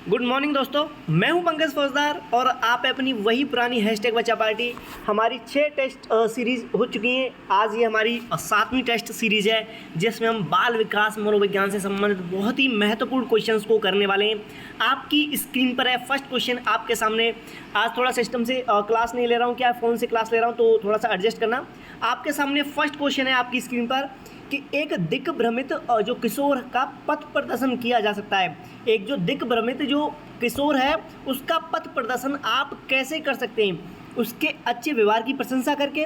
Good morning दोस्तों, मैं हूं पंकज फौजदार और आप अपनी वही पुरानी हैशटैग बच्चा पार्टी। हमारी 6 टेस्ट सीरीज़ हो चुकी हैं। आज ये हमारी 7वीं टेस्ट सीरीज़ है जिसमें हम बाल विकास मनोविज्ञान से संबंधित बहुत ही महत्वपूर्ण क्वेश्चंस को करने वाले हैं। आपकी स्क्रीन पर है फर्स्ट क्वेश्चन आपके सामने। आज थोड़ा सिस्टम से क्लास नहीं ले रहा हूँ, क्या फ़ोन से क्लास ले रहा हूँ, तो थोड़ा सा एडजस्ट करना। आपके सामने फर्स्ट क्वेश्चन है आपकी स्क्रीन पर कि एक दिग्भ्रमित जो किशोर का पथ प्रदर्शन किया जा सकता है। एक जो दिग्भ्रमित जो किशोर है उसका पथ प्रदर्शन आप कैसे कर सकते हैं? उसके अच्छे व्यवहार की प्रशंसा करके,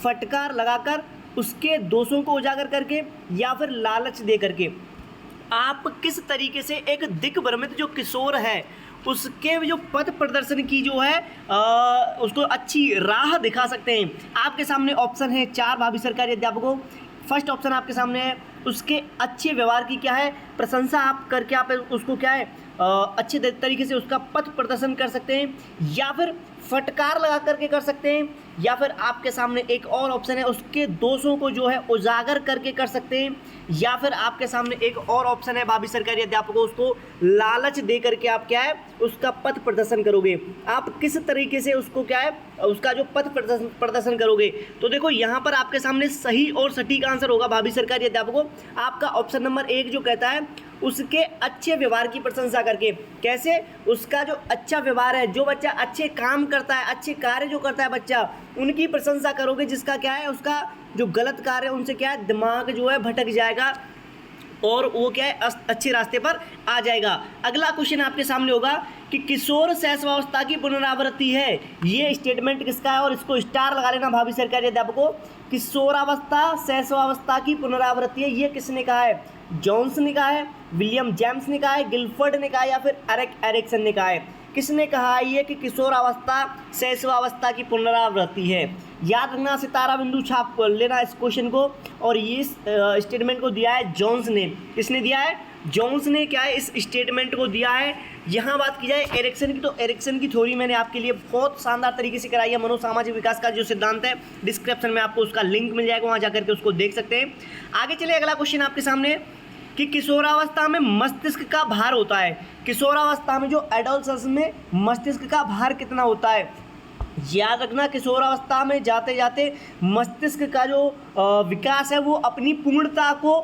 फटकार लगाकर, उसके दोषों को उजागर करके या फिर लालच दे करके। आप किस तरीके से एक दिग्भ्रमित जो किशोर है उसके जो पथ प्रदर्शन की जो है उसको अच्छी राह दिखा सकते हैं। आपके सामने ऑप्शन है 4 भावी सरकारी अध्यापकों। फर्स्ट ऑप्शन आपके सामने है उसके अच्छे व्यवहार की क्या है प्रशंसा आप करके आप उसको क्या है अच्छे तरीके से उसका पथ प्रदर्शन कर सकते हैं, या फिर फटकार लगा करके कर सकते हैं, या फिर आपके सामने एक और ऑप्शन है उसके दोषों को जो है उजागर करके कर सकते हैं, या फिर आपके सामने एक और ऑप्शन है भावी सरकारी अध्यापकों उसको लालच दे करके आप क्या है उसका पथ प्रदर्शन करोगे। आप किस तरीके से उसको क्या है उसका जो पथ प्रदर्शन करोगे। तो देखो यहाँ पर आपके सामने सही और सटीक आंसर होगा भावी सरकारी अध्यापकों आपका ऑप्शन नंबर 1 जो कहता है उसके अच्छे व्यवहार की प्रशंसा करके। कैसे? उसका जो अच्छा व्यवहार है, जो बच्चा अच्छे काम करता है, अच्छे कार्य जो करता है बच्चा, उनकी प्रशंसा करोगे, जिसका क्या है उसका जो गलत कार्य है उनसे क्या है दिमाग जो है भटक जाएगा और वो क्या है अच्छे रास्ते पर आ जाएगा। अगला क्वेश्चन आपके सामने होगा कि किशोर शैशवावस्था की पुनरावृत्ति है, ये स्टेटमेंट किसका है और इसको स्टार लगा लेना भावी सरकारी अध्यापकों। किशोरावस्था शैशवावस्था की पुनरावृत्ति है, ये किसने कहा है? जॉन्स ने कहा है, विलियम जेम्स ने कहा है, गिलफर्ड ने कहा है, या फिर एरिक्सन ने कहा है? किसने कहा है ये कि किशोरावस्था शैशवावस्था की पुनरावृत्ति है? याद रखना, सितारा बिंदु छाप लेना इस क्वेश्चन को। और ये स्टेटमेंट को दिया है जॉन्स ने। किसने दिया है? जॉन्स ने क्या है इस स्टेटमेंट को दिया है। यहाँ बात की जाए एरिक्सन की, तो एरिक्सन की थ्योरी मैंने आपके लिए बहुत शानदार तरीके से कराई है। मनोसामाजिक विकास का जो सिद्धांत है डिस्क्रिप्शन में आपको उसका लिंक मिल जाएगा, वहाँ जाकर के उसको देख सकते हैं। आगे चले, अगला क्वेश्चन आपके सामने कि किशोरावस्था में मस्तिष्क का भार होता है। किशोरावस्था में जो एडोलसेंस में मस्तिष्क का भार कितना होता है? याद रखना, किशोरावस्था में जाते जाते मस्तिष्क का जो विकास है वो अपनी पूर्णता को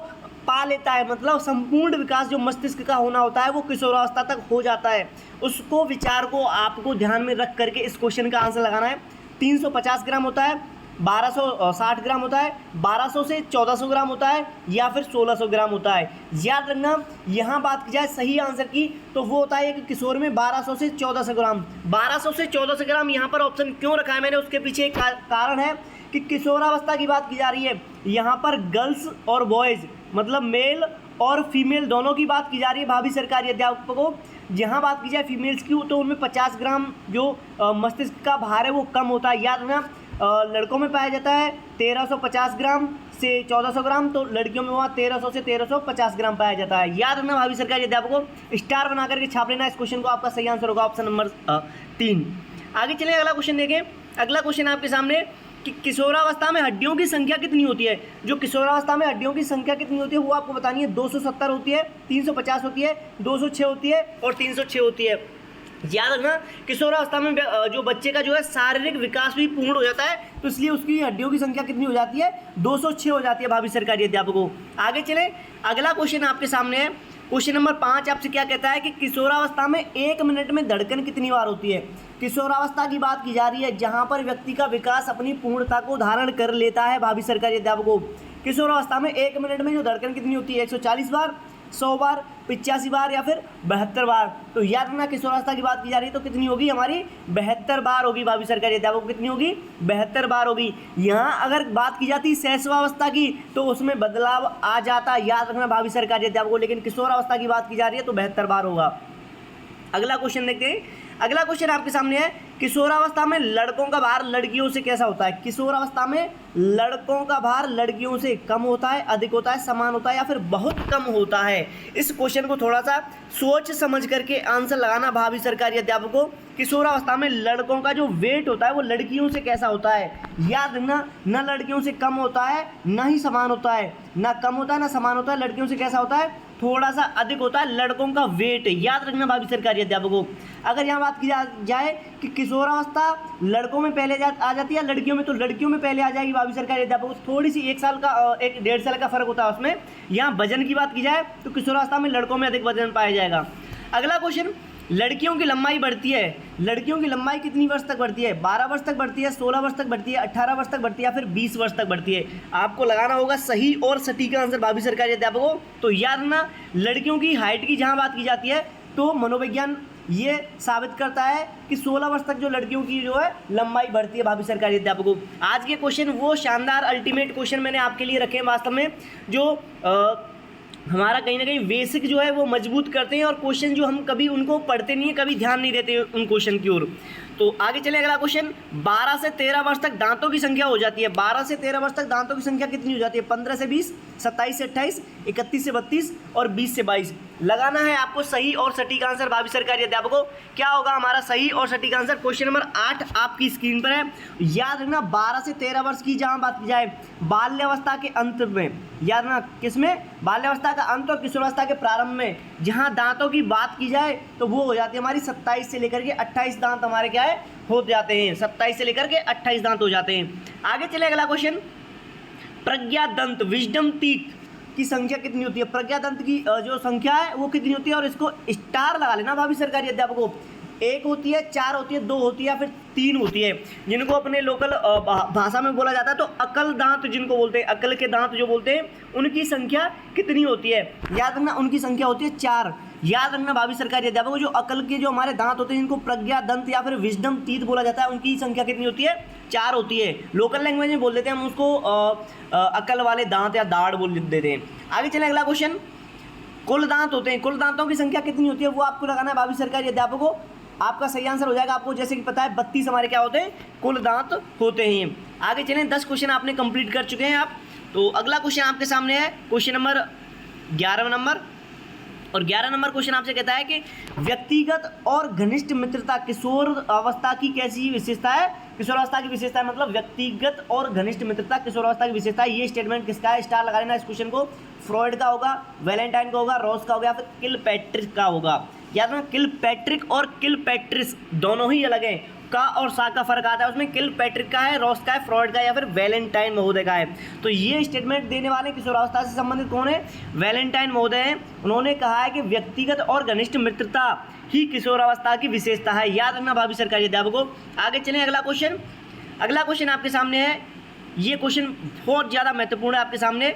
पा लेता है। मतलब संपूर्ण विकास जो मस्तिष्क का होना होता है वो किशोरावस्था तक हो जाता है। उसको विचार को आपको ध्यान में रख करके इस क्वेश्चन का आंसर लगाना है। 350 ग्राम होता है, 1260 ग्राम होता है, 1200 से 1400 ग्राम होता है, या फिर 1600 ग्राम होता है। याद रखना, यहाँ बात की जाए सही आंसर की तो वो होता है कि किशोर में 1200 से 1400 ग्राम। 1200 से 1400 ग्राम यहाँ पर ऑप्शन क्यों रखा है मैंने, उसके पीछे एक कारण है कि किशोरावस्था की बात की जा रही है। यहाँ पर गर्ल्स और बॉयज़ मतलब मेल और फीमेल दोनों की बात की जा रही है भावी सरकारी अध्यापकों। यहाँ बात की जाए फीमेल्स की तो उनमें 50 ग्राम जो मस्तिष्क का भार है वो कम होता है। याद रखना, लड़कों में पाया जाता है 1350 ग्राम से 1400 ग्राम, तो लड़कियों में वहाँ 1300 से 1350 ग्राम पाया जाता है। याद रखना भावी सरकारी अध्यापकों, स्टार बना करके छाप लेना इस क्वेश्चन को। आपका सही आंसर होगा ऑप्शन नंबर 3। आगे चलिए, अगला क्वेश्चन देखें। अगला क्वेश्चन आपके सामने कि किशोरावस्था में हड्डियों की संख्या कितनी होती है। जो किशोरावस्था में हड्डियों की संख्या कितनी होती है वो आपको बतानी है। 270 होती है, 350 होती है, 206 होती है और 306 होती है। याद रखना, किशोरावस्था में जो बच्चे का जो है शारीरिक विकास भी पूर्ण हो जाता है, तो इसलिए उसकी हड्डियों की संख्या कितनी हो जाती है? 206 हो जाती है भावी सरकारी अध्यापकों। आगे चले, अगला क्वेश्चन आपके सामने है। क्वेश्चन नंबर 5 आपसे क्या कहता है कि किशोरावस्था में 1 मिनट में धड़कन कितनी बार होती है। किशोरावस्था की बात की जा रही है जहाँ पर व्यक्ति का विकास अपनी पूर्णता को धारण कर लेता है भावी सरकारी अध्यापकों। किशोरावस्था में 1 मिनट में जो धड़कन कितनी होती है? 140 बार, 100 बार, 85 बार, या फिर 72 बार। तो याद रखना, किशोरावस्था की बात की जा रही है तो कितनी होगी हमारी? 72 बार होगी भावी सरकारी अध्यापकों। कितनी होगी? 72 बार होगी। यहाँ अगर बात की जाती शैशवावस्था की तो उसमें बदलाव आ जाता, याद रखना भावी सरकारी अध्यापकों, लेकिन किशोरावस्था की बात की जा रही है तो 72 बार होगा। अगला क्वेश्चन देखते हैं। अगला क्वेश्चन आपके सामने है, किशोरावस्था में लड़कों का भार लड़कियों से कैसा होता है। किशोरावस्था में लड़कों का भार लड़कियों से कम होता है, अधिक होता है, समान होता है, या फिर बहुत कम होता है। इस क्वेश्चन को थोड़ा सा सोच समझ करके आंसर लगाना भावी सरकारी अध्यापकों। किशोरावस्था में लड़कों का जो वेट होता है वो लड़कियों से कैसा होता है? याद रखना, न लड़कियों से कम होता है ना ही समान होता है, ना कम होता है ना समान होता है। लड़कियों से कैसा होता है? थोड़ा सा अधिक होता है लड़कों का वेट, याद रखना भाभी सरकारी अध्यापकों। अगर यहाँ बात की जाए कि किशोरावस्था लड़कों में पहले आ जाती है, लड़कियों में, तो लड़कियों में पहले आ जाएगी भाभी सरकारी अध्यापकों। थोड़ी सी 1 साल का 1-1.5 साल का फर्क होता है उसमें। यहाँ वजन की बात की जाए तो किशोरावस्था में लड़कों में अधिक वजन पाया जाएगा। अगला क्वेश्चन, लड़कियों की लंबाई बढ़ती है, लड़कियों की लंबाई कितनी वर्ष तक बढ़ती है? 12 वर्ष तक बढ़ती है, 16 वर्ष तक बढ़ती है, 18 वर्ष तक बढ़ती है, या फिर 20 वर्ष तक बढ़ती है? आपको लगाना होगा सही और सटीक आंसर भाभी सरकारी अध्यापकों। तो याद रखना, लड़कियों की हाइट की जहां बात की जाती है तो मनोविज्ञान ये साबित करता है कि 16 वर्ष तक जो लड़कियों की जो है लंबाई बढ़ती है भाभी सरकारी अध्यापकों। आज के क्वेश्चन वो शानदार अल्टीमेट क्वेश्चन मैंने आपके लिए रखे हैं वास्तव में, जो हमारा कहीं ना कहीं बेसिक जो है वो मजबूत करते हैं, और क्वेश्चन जो हम कभी उनको पढ़ते नहीं है, कभी ध्यान नहीं देते उन क्वेश्चन की ओर। तो आगे चले अगला क्वेश्चन, 12 से 13 वर्ष तक दांतों की संख्या हो जाती है। 12 से 13 वर्ष तक दांतों की संख्या कितनी हो जाती है? 15 से 20, 27 से 28, 31 से 32 और 20 से 22। लगाना है आपको सही और सटीक आंसर भाभी सरकारी अध्यापकों। क्या होगा हमारा सही और सटीक आंसर? क्वेश्चन नंबर 8 आपकी स्क्रीन पर है। याद रखना, 12 से 13 वर्ष की जहां बात की जाए बाल्यावस्था के अंत में, याद रखना किसमें? बाल्यावस्था का अंत और किशोरावस्था के प्रारंभ में जहां दांतों की बात की जाए तो वो हो जाती है हमारी 27 से लेकर के 28 दांत हमारे क्या है हो जाते हैं। 27 से लेकर के 28 दांत हो जाते हैं। आगे चले अगला क्वेश्चन, प्रज्ञा दंत विजडम टीथ की संख्या कितनी होती है? प्रज्ञा दंत की जो संख्या है वो कितनी होती है? और इसको स्टार लगा लेना भाभी सरकारी अध्यापकों। 1 होती है, 4 होती है, 2 होती है, या फिर 3 होती है, जिनको अपने लोकल भाषा में बोला जाता है तो अकल दांत जिनको बोलते हैं, अकल के दांत जो बोलते हैं, उनकी संख्या कितनी होती है? याद रखना, उनकी संख्या होती है 4। याद रखना भाभी सरकारी अध्यापकों, जो अकल के जो हमारे दांत होते हैं जिनको प्रज्ञा दंत या फिर विजडम टीथ बोला जाता है, उनकी संख्या कितनी होती है? 4 होती है। लोकल लैंग्वेज में बोल देते हैं हम उसको अकल वाले दांत या दाढ़ बोल देते हैं। आगे चले अगला क्वेश्चन, कुल दांत होते हैं, कुल दांतों की संख्या कितनी होती है वो आपको लगाना है भाभी सरकारी अध्यापकों। आपका सही आंसर हो जाएगा, आपको जैसे कि पता है 32 हमारे क्या होते हैं? कुल दांत होते हैं। आगे चलें, 10 क्वेश्चन आपने कंप्लीट कर चुके हैं आप। तो अगला क्वेश्चन आपके सामने है क्वेश्चन नंबर 11 नंबर, और 11 नंबर क्वेश्चन आपसे कहता है कि व्यक्तिगत और घनिष्ठ मित्रता किशोर अवस्था की कैसी विशेषता है? किशोरावस्था की विशेषता है मतलब व्यक्तिगत और घनिष्ठ मित्रता किशोरावस्था की विशेषता है। ये स्टेटमेंट किसका है? स्टार लगा लेना इस क्वेश्चन को। फ्रॉइड का होगा, वैलेंटाइन का होगा, रॉस का होगा, या फिर किलपैट्रिक का होगा। याद रखना, किलपैट्रिक और किलपैट्रिस दोनों ही अलग हैं। का और सा का फर्क आता है उसमें। किलपैट्रिक का है, रॉस का है, फ्रॉइड का है, या फिर वैलेंटाइन महोदय का है। तो ये स्टेटमेंट देने वाले किशोरावस्था से संबंधित कौन है? वैलेंटाइन महोदय हैं। उन्होंने कहा है कि व्यक्तिगत और घनिष्ठ मित्रता ही किशोरावस्था की विशेषता है। याद रखना भाभी सरकारी अध्यापकों। आगे चलें अगला क्वेश्चन। अगला क्वेश्चन आपके सामने है, ये क्वेश्चन बहुत ज़्यादा महत्वपूर्ण है आपके सामने।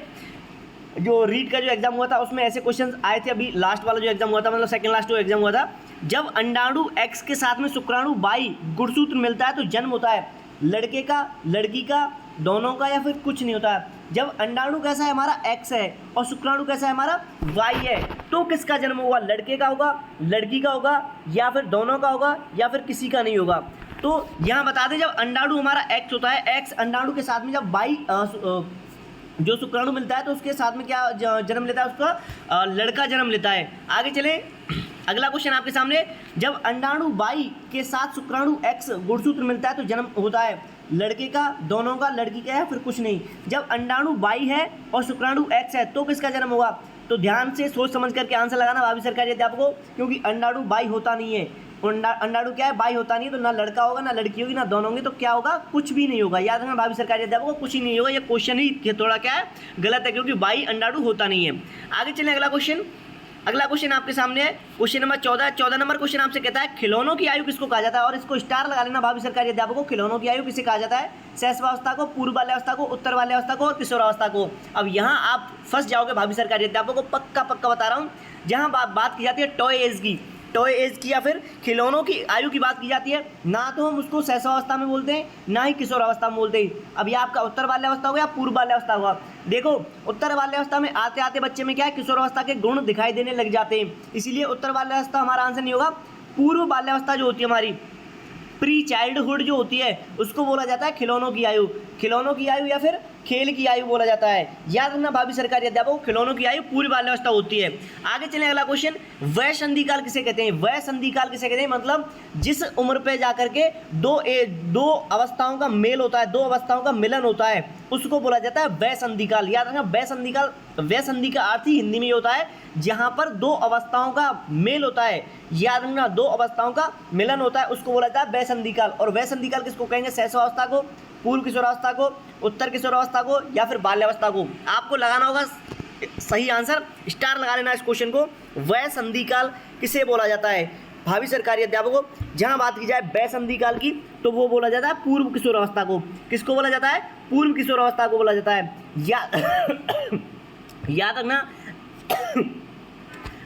जो रीट का जो एग्जाम हुआ था उसमें ऐसे क्वेश्चंस आए थे। अभी लास्ट वाला जो एग्जाम हुआ था, मतलब सेकंड लास्ट जो एग्जाम हुआ था, जब अंडाणु X के साथ में शुक्राणु Y गुणसूत्र मिलता है तो जन्म होता है लड़के का, लड़की का, दोनों का, या फिर कुछ नहीं होता है। जब अंडाणु कैसा है हमारा X है और शुक्राणु कैसा है हमारा Y है, तो किसका जन्म होगा? लड़के का होगा, लड़की का होगा, या फिर दोनों का होगा, या फिर किसी का नहीं होगा। तो यहाँ बता दें, जब अंडाणु हमारा X होता है, X अंडाणु के साथ में जब Y जो शुक्राणु मिलता है तो उसके साथ में क्या जन्म लेता है? उसका लड़का जन्म लेता है। आगे चले अगला क्वेश्चन आपके सामने, जब अंडाणु Y के साथ शुक्राणु X गुणसूत्र मिलता है तो जन्म होता है लड़के का, दोनों का, लड़की का, है फिर कुछ नहीं। जब अंडाणु Y है और शुक्राणु X है तो किसका जन्म होगा? तो ध्यान से सोच समझ करके आंसर लगाना भाभी सरकारी अध्यापकों, क्योंकि अंडाणु Y होता नहीं है। अंडाणु क्या है? Y होता नहीं है, तो ना लड़का होगा, ना लड़की होगी, ना दोनों होंगे, तो क्या होगा? कुछ भी नहीं होगा। याद रखना भाभी सरकारी अध्यापकों, कुछ ही नहीं होगा। ये क्वेश्चन ही थोड़ा क्या है? गलत है, क्योंकि Y अंडाणु होता नहीं है। आगे चलें अगला क्वेश्चन। अगला क्वेश्चन आपके सामने है क्वेश्चन नंबर 14। 14 नंबर क्वेश्चन आपसे कहता है खिलौनों की आयु किसको कहा जाता है? और इसको स्टार लगा लेना भाभी सरकारी अध्यापकों। खिलौनों की आयु किसे कहा जाता है? शैशवावस्था को, पूर्व बाल्यावस्था को, उत्तर बाल्यावस्था को और किशोरावस्था को। अब यहाँ आप फंस जाओगे भाभी सरकारी अध्यापकों को, पक्का पक्का बता रहा हूँ। जहाँ बात की जाती है टॉय एज की, टॉय एज की या फिर खिलौनों की आयु की बात की जाती है, ना तो हम उसको शैशवावस्था में बोलते हैं, ना ही किशोरावस्था में बोलते हैं। अब ये आपका उत्तर बाल्यावस्था होगा या पूर्व बाल्यावस्था होगा? देखो, उत्तर बाल्यावस्था में आते आते बच्चे में क्या है? किशोरावस्था के गुण दिखाई देने लग जाते हैं, इसीलिए उत्तर बाल्यावस्था हमारा आंसर नहीं होगा। पूर्व बाल्यावस्था जो होती है हमारी, प्री चाइल्डहुड जो होती है, उसको बोला जाता है खिलौनों की आयु। खिलौनों की आयु या फिर खेल की आयु बोला जाता है। याद रखना भावी सरकारी अध्यापकों, खिलौनों की आयु पूरी बाल्यावस्था होती है। आगे चलें अगला क्वेश्चन, वय संधि काल किसे कहते हैं? वय संधि काल किसे कहते हैं? मतलब जिस उम्र पे जाकर के दो अवस्थाओं का मेल होता है, दो अवस्थाओं का मिलन होता है, उसको बोला जाता है वय संधि काल। याद रखना वय संधि काल, वय संधि का अर्थ ही हिंदी में होता है जहां पर दो अवस्थाओं का मेल होता है। याद रखना दो अवस्थाओं का मिलन होता है, उसको बोला जाता है वय संधि काल। और वय संधि काल किसको कहेंगे? शैशवावस्था को, पूर्व किशोरावस्था को, उत्तर किशोरावस्था को या फिर बाल्यावस्था को। आपको लगाना होगा सही आंसर, स्टार लगा लेना इस क्वेश्चन को। वय संधि काल किसे बोला जाता है? भावी सरकारी अध्यापकों, जहां बात की जाए वय संधि काल की तो वो बोला जाता है पूर्व किशोरावस्था को। किसको बोला जाता है? पूर्व किशोरावस्था को बोला जाता है। याद रखना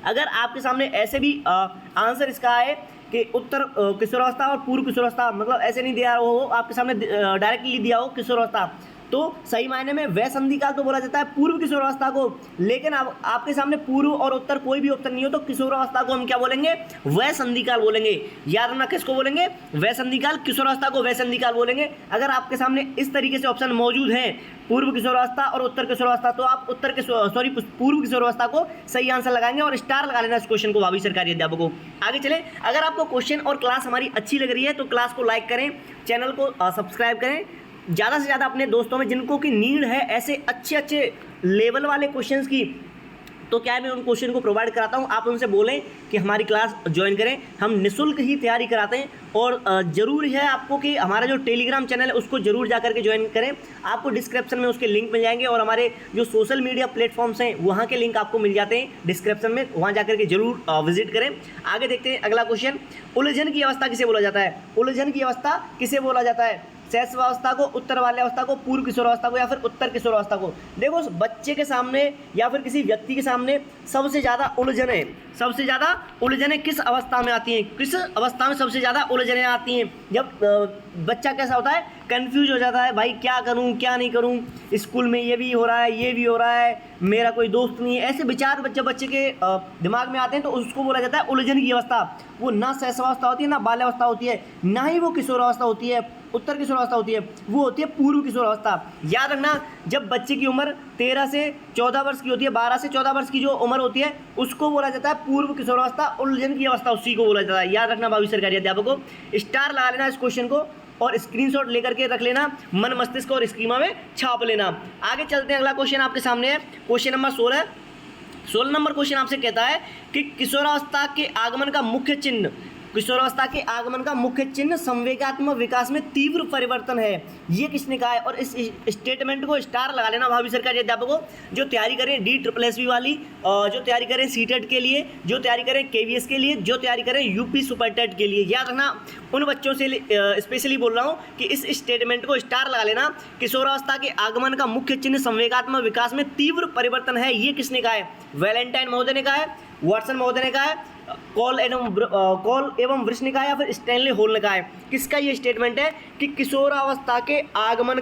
अगर आपके सामने ऐसे भी आंसर इसका है कि उत्तर किशोरावस्था और पूर्व किशोरावस्था, मतलब ऐसे नहीं दिया हो आपके सामने डायरेक्टली दिया हो किशोरावस्था, तो सही मायने में वय संधि काल तो बोला जाता है पूर्व किशोरावस्था को। लेकिन अब आपके सामने पूर्व और उत्तर कोई भी ऑप्शन नहीं हो तो किशोरावस्था को हम क्या बोलेंगे? वय संधि काल बोलेंगे। याद रखना किसको बोलेंगे? वय संधि काल। किशोरावस्था को वय संधि काल बोलेंगे। अगर आपके सामने इस तरीके से ऑप्शन मौजूद हैं, पूर्व किशोरावस्था और उत्तर किशोरावस्था, तो आप पूर्व किशोरावस्था को सही आंसर लगाएंगे और स्टार लगा लेना इस क्वेश्चन को भावी सरकारी अध्यापकों। आगे चले, अगर आपको क्वेश्चन और क्लास हमारी अच्छी लग रही है तो क्लास को लाइक करें, चैनल को सब्सक्राइब करें, ज़्यादा से ज़्यादा अपने दोस्तों में जिनको की नीड है ऐसे अच्छे लेवल वाले क्वेश्चंस की, तो क्या है मैं उन क्वेश्चन को प्रोवाइड कराता हूं। आप उनसे बोलें कि हमारी क्लास ज्वाइन करें, हम निःशुल्क ही तैयारी कराते हैं। और ज़रूर है आपको कि हमारा जो टेलीग्राम चैनल है उसको ज़रूर जा करके ज्वाइन करें। आपको डिस्क्रिप्शन में उसके लिंक मिल जाएंगे और हमारे जो सोशल मीडिया प्लेटफॉर्म्स हैं वहाँ के लिंक आपको मिल जाते हैं डिस्क्रिप्शन में, वहाँ जा करके जरूर विजिट करें। आगे देखते हैं अगला क्वेश्चन, उलझन की अवस्था किसे बोला जाता है? उलझन की अवस्था किसे बोला जाता है? शैशवावस्था को, उत्तर बाल्यावस्था को, पूर्व किशोरावस्था को या फिर उत्तर किशोरावस्था को। देखो बच्चे के सामने या फिर किसी व्यक्ति के सामने सबसे ज़्यादा उलझने किस अवस्था में आती हैं? किस अवस्था में सबसे ज़्यादा उलझने आती हैं? जब बच्चा कैसा होता है? कंफ्यूज हो जाता है, भाई क्या करूं क्या नहीं करूं, स्कूल में ये भी हो रहा है ये भी हो रहा है, मेरा कोई दोस्त नहीं है, ऐसे विचार बच्चे के दिमाग में आते हैं तो उसको बोला जाता है उलझन की अवस्था। वो ना शैशवावस्था होती है, ना बाल्यावस्था होती है, ना ही वो किशोरावस्था होती है, उत्तर किशोरावस्था होती है, वो होती है पूर्व किशोरावस्था। याद रखना जब बच्चे की उम्र 13 से 14 वर्ष की होती है, 12 से 14 वर्ष की जो उम्र होती है उसको बोला जाता है पूर्व किशोरावस्था, उलझन की अवस्था उसी को बोला जाता है। याद रखना भावी सरकारी अध्यापकों, स्टार लगा लेना इस क्वेश्चन को और स्क्रीनशॉट लेकर के रख लेना, मन मस्तिष्क और स्कीमा में छाप लेना। आगे चलते हैं, अगला क्वेश्चन आपके सामने है, क्वेश्चन नंबर 16 नंबर क्वेश्चन आपसे कहता है कि किशोरावस्था के आगमन का मुख्य चिन्ह, किशोरावस्था के आगमन का मुख्य चिन्ह संवेगात्मक विकास में तीव्र परिवर्तन है, ये किसने कहा है? और इस स्टेटमेंट को स्टार लगा लेना भावी सरकारी अध्यापकों। जो तैयारी करें DSSB वाली, जो तैयारी करें CTET के लिए, जो तैयारी करें KVS के लिए, जो तैयारी करें UP सुपर टेट के लिए, याद रखना उन बच्चों से स्पेशली बोल रहा हूँ कि इस स्टेटमेंट को स्टार लगा लेना। किशोरावस्था के आगमन का मुख्य चिन्ह संवेगात्मक विकास में तीव्र परिवर्तन है, ये किसने कहा है? वैलेंटाइन महोदय ने कहा है, वाटसन महोदय ने कहा है, कॉल एवं वृष ने कहा है या फिर स्टैनली हॉल ने कहा है? किसका ये स्टेटमेंट है कि किशोरावस्था के आगमन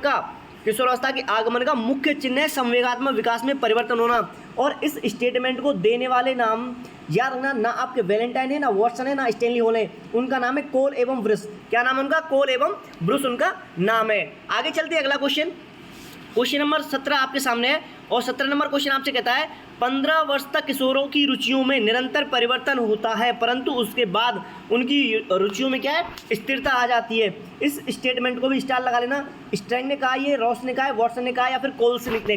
का मुख्य चिन्ह है संवेगात्मक विकास में परिवर्तन होना। और इस स्टेटमेंट को देने वाले नाम याद रखना, ना आपके वैलेंटाइन है, ना वाटसन है, ना स्टैनली हॉल है, उनका नाम है कॉल एवं वृष। क्या नाम है उनका? कॉल एवं वृष उनका नाम है। आगे चलते हैं, अगला क्वेश्चन नंबर 17 आपके सामने है और 17 नंबर क्वेश्चन आपसे कहता है 15 वर्ष तक किशोरों की रुचियों में निरंतर परिवर्तन होता है परंतु उसके बाद उनकी रुचियों में क्या है? स्थिरता आ जाती है। इस स्टेटमेंट को भी स्टार लगा लेना। स्ट्रैंग ने कहा, ये रॉस ने कहा, वाटसन ने कहा या फिर कोलसनिक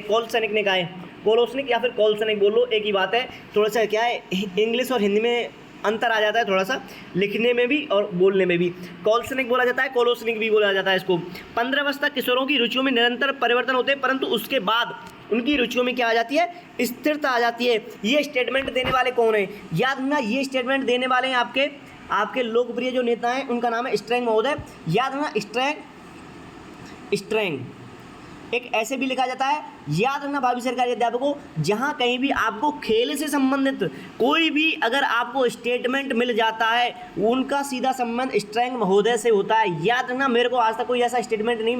ने कहा है। कोलोसनिक या फिर कोलसनिक बोल लो, एक ही बात है। थोड़ा सा क्या है, इंग्लिश और हिंदी में अंतर आ जाता है थोड़ा सा, लिखने में भी और बोलने में भी। कोलसनिक बोला जाता है, कोलोसनिक भी बोला जाता है इसको। 15 वर्ष तक किशोरों की रुचियों में निरंतर परिवर्तन होते हैं परंतु उसके बाद उनकी रुचियों में क्या आ जाती है? स्थिरता आ जाती है। ये स्टेटमेंट देने वाले कौन है? याद रखना, ये स्टेटमेंट देने वाले हैं आपके लोकप्रिय जो नेता हैं, उनका नाम है स्ट्रैंग महोदय। याद रखना, स्ट्रैंग एक ऐसे भी लिखा जाता है याद रखना भावी सरकारी अध्यापकों, जहाँ कहीं भी आपको खेल से संबंधित कोई भी अगर आपको स्टेटमेंट मिल जाता है उनका सीधा संबंध स्ट्रैंग महोदय से होता है। याद रखना, मेरे को आज तक कोई ऐसा स्टेटमेंट नहीं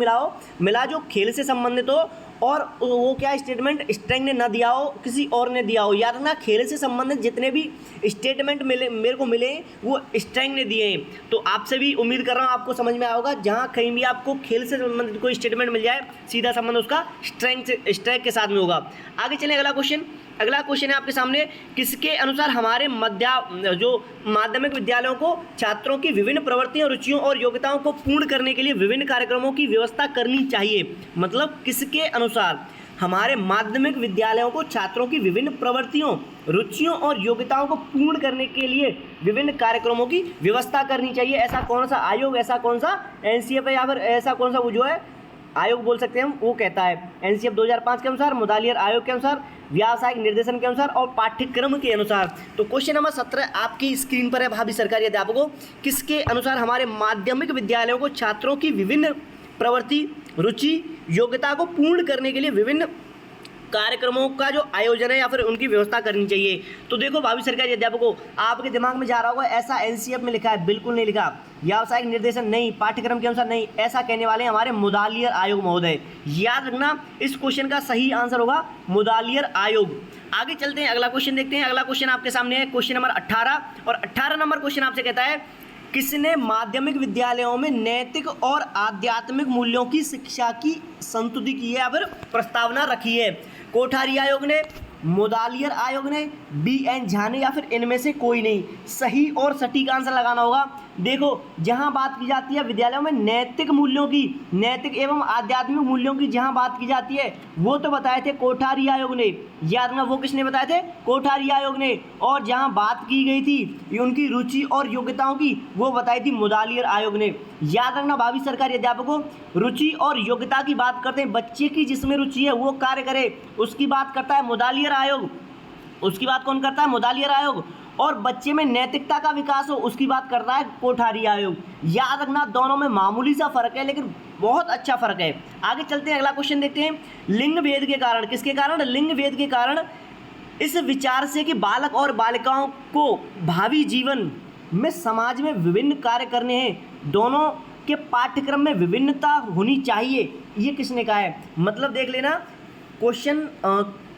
मिला जो खेल से संबंधित हो और वो क्या स्टेटमेंट स्ट्रैंग ने ना दिया हो, किसी और ने दिया हो। याद रखना, खेल से संबंधित जितने भी स्टेटमेंट मेरे को मिले वो स्ट्रैंग ने दिए हैं। तो आपसे भी उम्मीद कर रहा हूँ आपको समझ में आया होगा, जहाँ कहीं भी आपको खेल से संबंधित कोई स्टेटमेंट मिल जाए सीधा संबंध उसका स्ट्रैंग के साथ में होगा। आगे चलें, अगला क्वेश्चन है आपके सामने, किसके अनुसार हमारे माध्यमिक विद्यालयों को छात्रों की विभिन्न प्रवृत्तियों, रुचियों और योग्यताओं को पूर्ण करने के लिए विभिन्न कार्यक्रमों की व्यवस्था करनी चाहिए। मतलब किसके अनुसार हमारे माध्यमिक विद्यालयों को छात्रों की विभिन्न प्रवृत्तियों, रुचियों और योग्यताओं को पूर्ण करने के लिए विभिन्न कार्यक्रमों की व्यवस्था करनी चाहिए। ऐसा कौन सा आयोग, ऐसा कौन सा एनसीएफ है या फिर ऐसा कौन सा वो जो है आयोग बोल सकते हैं हम, वो कहता है एनसीएफ 2005 के अनुसार, मुदालियर आयोग के अनुसार, व्यावसायिक निर्देशन के अनुसार और पाठ्यक्रम के अनुसार। तो क्वेश्चन नंबर 17 आपकी स्क्रीन पर है भावी सरकारी अध्यापकों, किसके अनुसार हमारे माध्यमिक विद्यालयों को छात्रों की विभिन्न प्रवृत्ति, रुचि, योग्यता को पूर्ण करने के लिए विभिन्न कार्यक्रमों का जो आयोजन है या फिर उनकी व्यवस्था करनी चाहिए। तो देखो भावी सरकारी अध्यापकों, आपके दिमाग में जा रहा होगा ऐसा एनसीएफ में लिखा है, बिल्कुल नहीं लिखा। व्यावसायिक निर्देशन नहीं, पाठ्यक्रम के अनुसार नहीं, ऐसा कहने वाले हमारे मुदालियर आयोग महोदय। याद रखना, इस क्वेश्चन का सही आंसर होगा मुदालियर आयोग। आगे चलते हैं, अगला क्वेश्चन देखते हैं। अगला क्वेश्चन आपके सामने है क्वेश्चन नंबर 18 और 18 नंबर क्वेश्चन आपसे कहता है, किसने माध्यमिक विद्यालयों में नैतिक और आध्यात्मिक मूल्यों की शिक्षा की संस्तुति की है या फिर प्रस्तावना रखी है? कोठारी आयोग ने, मुदालियर आयोग ने, BN झा ने या फिर इनमें से कोई नहीं। सही और सटीक आंसर लगाना होगा। देखो, जहां बात की जाती है विद्यालयों में नैतिक मूल्यों की, नैतिक एवं आध्यात्मिक मूल्यों की जहां बात की जाती है वो तो बताए थे कोठारी आयोग ने। याद रखना, वो किसने बताए थे? कोठारी आयोग ने। और जहां बात की गई थी उनकी रुचि और योग्यताओं की, वो बताई थी मुदालियर आयोग ने। याद रखना भावी सरकारी अध्यापकों, रुचि और योग्यता की बात करते हैं, बच्चे की जिसमें रुचि है वो कार्य करे उसकी बात करता है मुदालियर आयोग। उसकी बात कौन करता है? मुदालियर आयोग। और बच्चे में नैतिकता का विकास हो उसकी बात करता है कोठारी आयोग। याद रखना, दोनों में मामूली सा फर्क है लेकिन बहुत अच्छा फर्क है। आगे चलते हैं, अगला क्वेश्चन देखते हैं। लिंग भेद के कारण, किसके कारण? लिंग भेद के कारण इस विचार से कि बालक और बालिकाओं को भावी जीवन में समाज में विभिन्न कार्य करने हैं, दोनों के पाठ्यक्रम में विभिन्नता होनी चाहिए, ये किसने कहा है? मतलब देख लेना, क्वेश्चन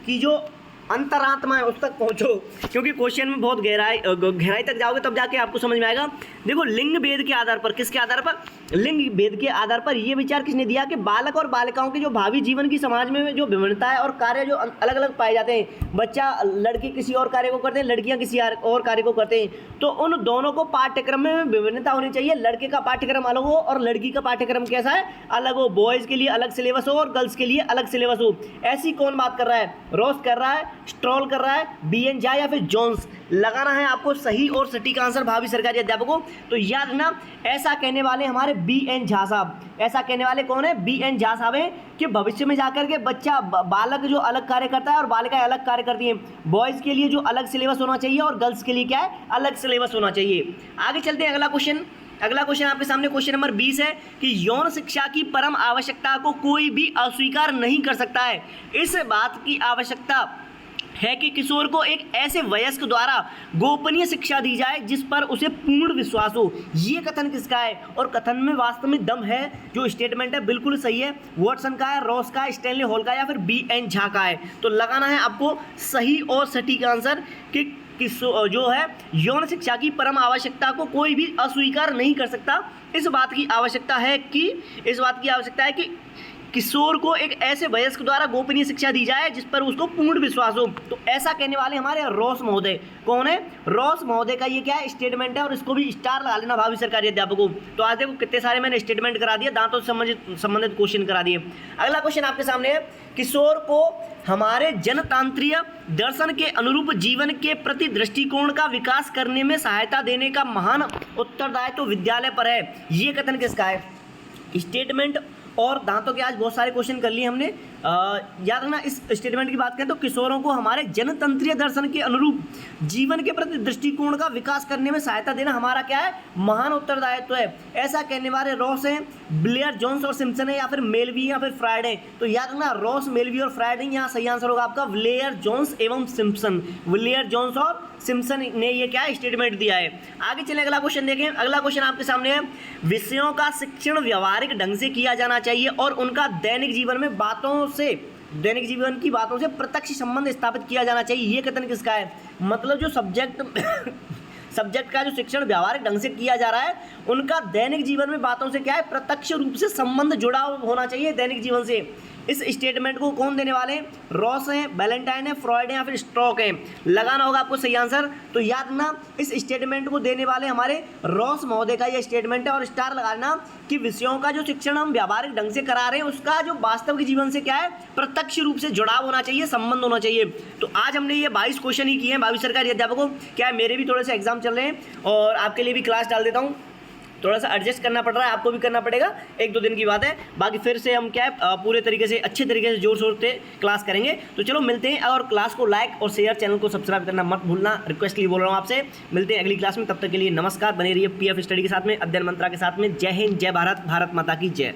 की जो अंतरात्मा है उस तक पहुंचो, क्योंकि क्वेश्चन में बहुत गहराई तक जाओगे तब जाके आपको समझ में आएगा। देखो, लिंग भेद के आधार पर, किसके आधार पर? लिंग भेद के आधार पर ये विचार किसने दिया कि बालक और बालिकाओं के जो भावी जीवन की समाज में जो विभिन्नता है और कार्य जो अलग अलग पाए जाते हैं, बच्चा लड़के किसी और कार्य को करते हैं, लड़कियां किसी और कार्य को करते हैं, तो उन दोनों को पाठ्यक्रम में विभिन्नता होनी चाहिए। लड़के का पाठ्यक्रम अलग हो और लड़की का पाठ्यक्रम कैसा है? अलग हो। बॉयज़ के लिए अलग सिलेबस हो और गर्ल्स के लिए अलग सिलेबस हो। ऐसी कौन बात कर रहा है? रॉस कर रहा है, स्ट्रॉल कर रहा है, BN झा या फिर जोन्स? लगाना है आपको सही और सटीक आंसर भावी सरकारी अध्यापकों। तो याद रखना, ऐसा कहने वाले हमारे BN झा साहब। ऐसा कहने वाले कौन है? BN झा साहब है कि भविष्य में जाकर के बच्चा, बालक जो अलग कार्य करता है और बालिकाएं अलग कार्य करती हैं, बॉयज़ के लिए जो अलग सिलेबस होना चाहिए और गर्ल्स के लिए क्या है? अलग सिलेबस होना चाहिए। आगे चलते हैं, अगला क्वेश्चन आपके सामने क्वेश्चन नंबर 20 है कि यौन शिक्षा की परम आवश्यकता को कोई भी अस्वीकार नहीं कर सकता है। इस बात की आवश्यकता है कि किशोर को एक ऐसे वयस्क द्वारा गोपनीय शिक्षा दी जाए जिस पर उसे पूर्ण विश्वास हो। ये कथन किसका है? और कथन में वास्तव में दम है, जो स्टेटमेंट है बिल्कुल सही है। वॉटसन का है, रॉस का है, स्टैनली हॉल का या फिर BN झा का है? तो लगाना है आपको सही और सटीक आंसर कि जो है यौन शिक्षा की परम आवश्यकता को कोई भी अस्वीकार नहीं कर सकता। इस बात की आवश्यकता है कि किशोर को एक ऐसे वयस्क द्वारा गोपनीय शिक्षा दी जाए जिस पर उसको पूर्ण विश्वास हो। तो ऐसा कहने वाले हमारे रॉस महोदय। कौन है? रॉस महोदय का ये क्या है? स्टेटमेंट है और इसको भी स्टार लगा लेना भावी सरकारी अध्यापकों। तो आज देखो कितने सारे मैंने स्टेटमेंट करा दिए, दांतों से संबंधित क्वेश्चन करा दिए। अगला क्वेश्चन आपके सामने है, किशोर को हमारे जनतांत्रिक दर्शन के अनुरूप जीवन के प्रति दृष्टिकोण का विकास करने में सहायता देने का महान उत्तरदायित्व विद्यालय पर है। ये कथन किसका है? स्टेटमेंट और दांतों के आज बहुत सारे क्वेश्चन कर लिए हमने। याद रखना, इस स्टेटमेंट की बात करें तो किशोरों को हमारे जनतंत्रीय दर्शन के अनुरूप जीवन के प्रति दृष्टिकोण का विकास करने में सहायता देना हमारा क्या है, महान उत्तरदायित्व है। ऐसा कहने वाले रॉस हैं, ब्लेयर, जोन्स और सिम्पसन है, या फिर मेलवी या फिर फ्राइड है। तो याद रखना, रॉस, मेलवी और फ्राइड है। यहाँ सही आंसर होगा आपका ब्लेयर, जोन्स एवं सिम्पसन। ब्लेयर, जोन्स और सिम्पसन ने ये क्या स्टेटमेंट दिया है। आगे चले, अगला क्वेश्चन देखें। अगला क्वेश्चन आपके सामने है, विषयों का शिक्षण व्यवहारिक ढंग से किया जाना चाहिए और उनका दैनिक जीवन में दैनिक जीवन की बातों से प्रत्यक्ष संबंध स्थापित किया जाना चाहिए। ये कथन किसका है, मतलब जो सब्जेक्ट का जो शिक्षण व्यवहारिक ढंग से किया जा रहा है, उनका दैनिक जीवन में बातों से क्या है, प्रत्यक्ष रूप से संबंध जुड़ा होना चाहिए दैनिक जीवन से। इस स्टेटमेंट को कौन देने वाले हैं, रॉस हैं, वैलेंटाइन है, फ्रॉइड है या फिर स्ट्रोक है। लगाना होगा आपको सही आंसर। तो याद रखना, इस स्टेटमेंट को देने वाले हमारे रॉस महोदय का यह स्टेटमेंट है। और स्टार लगाना कि विषयों का जो शिक्षण हम व्यावहारिक ढंग से करा रहे हैं, उसका जो वास्तविक जीवन से क्या है, प्रत्यक्ष रूप से जुड़ाव होना चाहिए, संबंध होना चाहिए। तो आज हमने ये 22 क्वेश्चन ही किए हैं 22 सरकारी अध्यापकों। क्या है, मेरे भी थोड़े से एग्जाम चल रहे हैं और आपके लिए भी क्लास डाल देता हूँ, थोड़ा सा एडजस्ट करना पड़ रहा है, आपको भी करना पड़ेगा, 1-2 दिन की बात है। बाकी फिर से हम क्या है पूरे तरीके से अच्छे तरीके से जोर शोर से क्लास करेंगे। तो चलो मिलते हैं, और क्लास को लाइक और शेयर, चैनल को सब्सक्राइब करना मत भूलना, रिक्वेस्टली बोल रहा हूँ आपसे। मिलते हैं अगली क्लास में, तब तक के लिए नमस्कार। बने रहिए पीएफ स्टडी के साथ में, अध्ययन मंत्रा के साथ में। जय हिंद, जय भारत, भारत माता की जय।